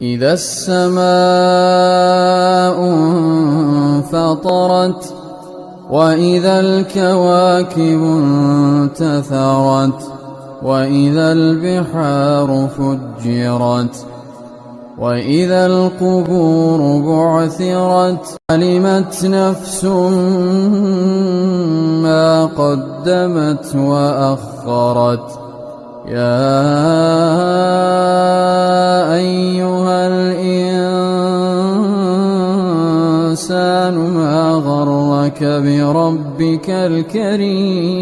إذا السماء انفطرت وإذا الكواكب انتثرت وإذا البحار فجرت وإذا القبور بعثرت علمت نفس ما قدمت وأخرت يا أيها الإنسان ما غرك بربك الكريم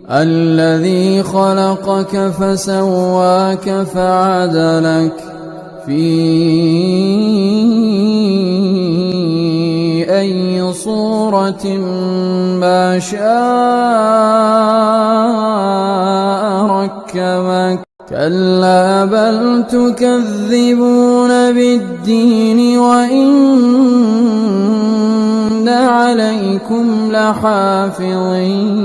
الذي خلقك فسواك فعدلك في أي صورة ما شاء ركبك كلا بل تكذبون بالدين وإن عليكم لحافظين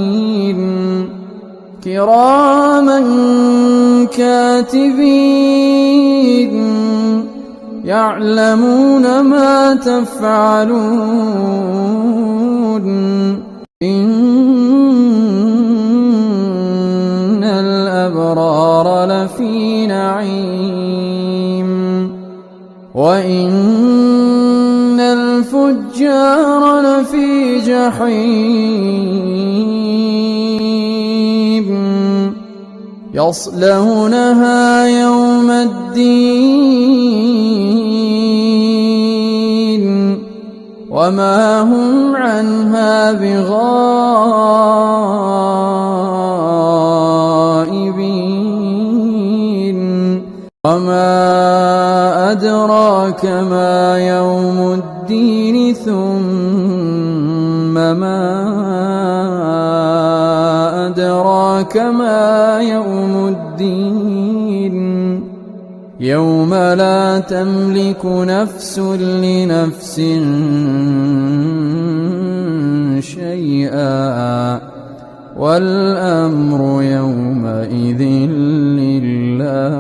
كراما كاتبين يعلمون ما تفعلون إن الأبرار لفي نعيم وإن الفجار لفي جحيم يصلونها يوم الدين وما هم عنها بغائبين وما أدراك ما يوم الدين ثم ما أدراك ما يوم الدين يوم لا تملك نفس لنفس شيئا والأمر يومئذ لله.